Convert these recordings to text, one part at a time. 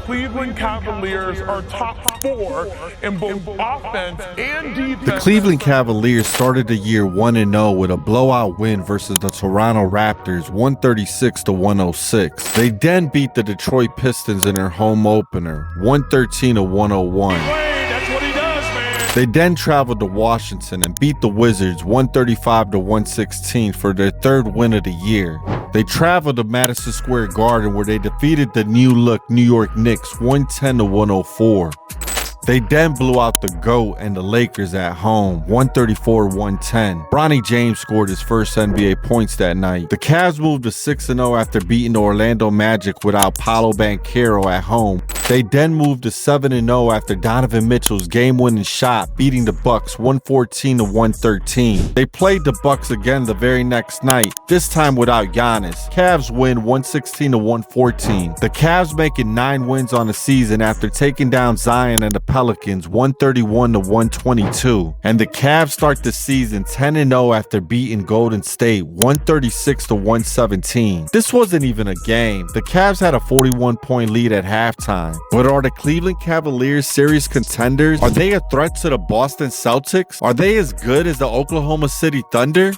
Cleveland Cavaliers are top 4 in both offense and defense. The Cleveland Cavaliers started the year 1-0 with a blowout win versus the Toronto Raptors, 136-106. They then beat the Detroit Pistons in their home opener, 113-101. They then traveled to Washington and beat the Wizards 135-116 for their 3rd win of the year. They traveled to Madison Square Garden where they defeated the new-look New York Knicks 110-104. They then blew out the GOAT and the Lakers at home, 134-110. Bronny James scored his first NBA points that night. The Cavs moved to 6-0 after beating the Orlando Magic without Paolo Banchero at home. They then moved to 7-0 after Donovan Mitchell's game-winning shot, beating the Bucks 114-113. They played the Bucks again the very next night, this time without Giannis. Cavs win 116-114. The Cavs making 9 wins on the season after taking down Zion and the Pelicans 131-122. And the Cavs start the season 10-0 after beating Golden State 136-117. This wasn't even a game. The Cavs had a 41-point lead at halftime. But are the Cleveland Cavaliers serious contenders? Are they a threat to the Boston Celtics? Are they as good as the Oklahoma City Thunder?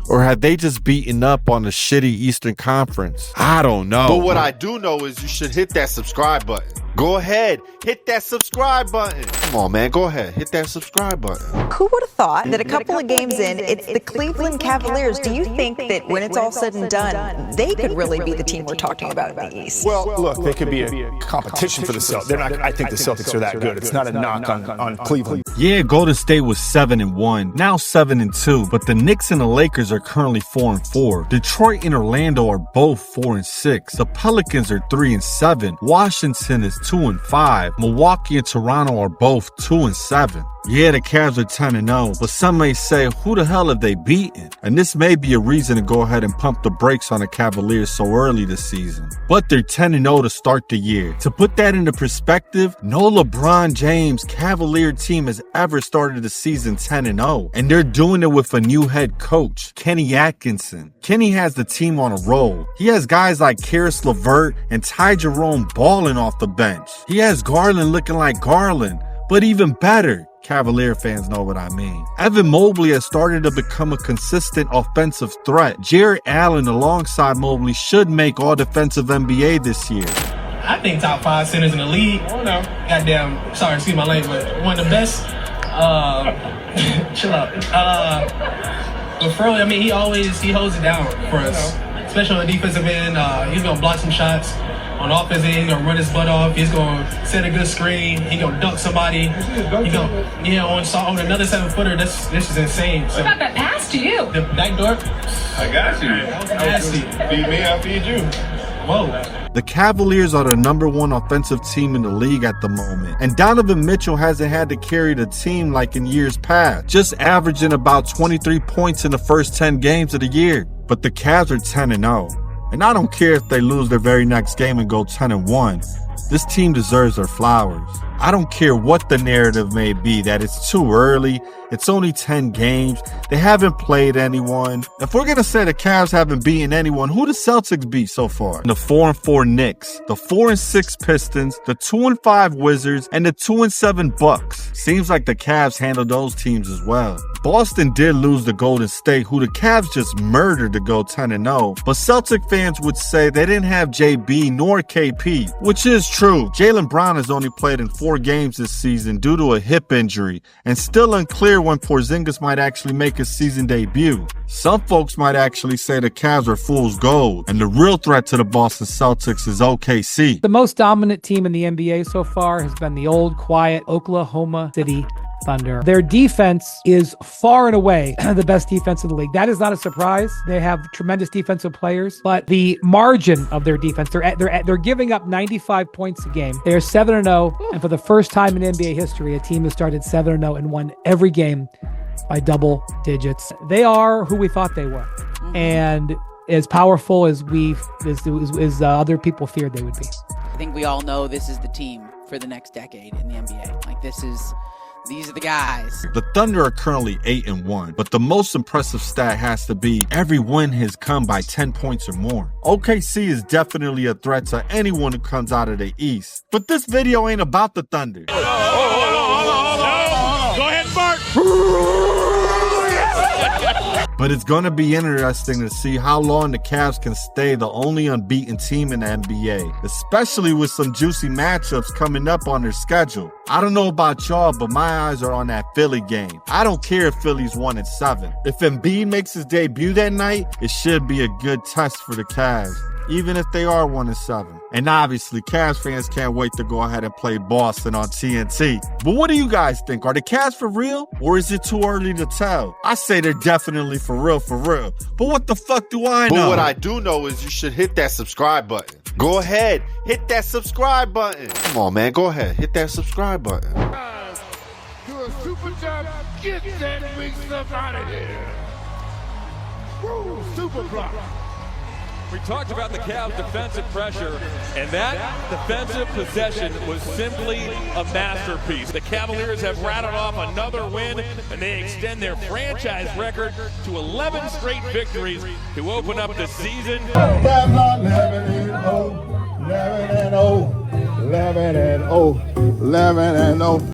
Or have they just beaten up on the shitty Eastern Conference? I don't know. But what I do know is you should hit that subscribe button. Go ahead, hit that subscribe button. Come on, man, go ahead, hit that subscribe button. Who would have thought that a couple of games in, it's the Cleveland Cavaliers? Do you think that when it's all said and done, they could really be the team we're talking about in the East? Well, look, they could be a competition for the Celtics. I think the Celtics are that good. It's not a knock on Cleveland. Yeah, Golden State was 7-1, now 7-2, but the Knicks and the Lakers are currently 4-4. Detroit and Orlando are both 4-6. The Pelicans are 3-7. Washington is 2-5. Milwaukee and Toronto are both 2-7. Yeah, the Cavs are 10-0, but some may say, who the hell have they beaten? And this may be a reason to go ahead and pump the brakes on the Cavaliers so early this season. But they're 10-0 to start the year. To put that into perspective, no LeBron James Cavalier team has ever started the season 10-0. And they're doing it with a new head coach, Kenny Atkinson. Kenny has the team on a roll. He has guys like Karis LeVert and Ty Jerome balling off the bench. He has Garland looking like Garland, but even better. Cavalier fans know what I mean. Evan Mobley has started to become a consistent offensive threat. Jarrett Allen alongside Mobley should make all defensive NBA this year. I think top 5 centers in the league. Oh no. Goddamn, sorry, excuse my language, but one of the best. Chill out. But Furley, I mean, he holds it down for us, especially on the defensive end. He's gonna block some shots. On offense, he's gonna run his butt off. He's gonna set a good screen. He's gonna dunk somebody. On another 7-footer. This is insane. So, I got that pass to you. The back door. I got you. That was nasty. Feed me, I feed you. Whoa. The Cavaliers are the #1 offensive team in the league at the moment, and Donovan Mitchell hasn't had to carry the team like in years past, just averaging about 23 points in the first 10 games of the year. But the Cavs are 10-0. And I don't care if they lose their very next game and go 10-1. This team deserves their flowers. I don't care what the narrative may be, that it's too early, it's only 10 games, they haven't played anyone. If we're gonna say the Cavs haven't beaten anyone, who the Celtics beat so far? The 4-4 Knicks, the 4-6 Pistons, the 2-5 Wizards, and the 2-7 Bucks. Seems like the Cavs handled those teams as well. Boston did lose to Golden State, who the Cavs just murdered to go 10-0. But Celtic fans would say they didn't have JB nor KP, which is true. Jaylen Brown has only played in 4 games this season due to a hip injury, and still unclear when Porzingis might actually make his season debut. Some folks might actually say the Cavs are fool's gold, and the real threat to the Boston Celtics is OKC. The most dominant team in the NBA so far has been the old, quiet Oklahoma City Thunder. Their defense is far and away the best defense in the league. That is not a surprise. They have tremendous defensive players, but the margin of their defense, they're giving up 95 points a game. They are 7-0, and for the first time in NBA history, a team has started 7-0 and won every game by double digits. They are who we thought they were, and as powerful as other people feared they would be. I think we all know this is the team for the next decade in the NBA. Like, this is These are the guys. The Thunder are currently 8-1, but the most impressive stat has to be every win has come by 10 points or more. OKC is definitely a threat to anyone who comes out of the East. But this video ain't about the Thunder. Go ahead, Bart. But it's going to be interesting to see how long the Cavs can stay the only unbeaten team in the NBA, especially with some juicy matchups coming up on their schedule. I don't know about y'all, but my eyes are on that Philly game. I don't care if Philly's 1-7. If Embiid makes his debut that night, it should be a good test for the Cavs, even if they are 1-7. And obviously, Cavs fans can't wait to go ahead and play Boston on TNT. But what do you guys think? Are the Cavs for real? Or is it too early to tell? I say they're definitely for real, for real. But what the fuck do I know? But what I do know is you should hit that subscribe button. Go ahead, hit that subscribe button. Come on, man, go ahead, hit that subscribe button. Do a super job. Get that big stuff out of here. Woo, super block. We talked about the Cavs' defensive pressure, and that defensive possession was simply a masterpiece. The Cavaliers have rattled off another win, and they extend their franchise record to 11 straight victories to open up the season. 11-0, 11-0, 11-0, 11-0.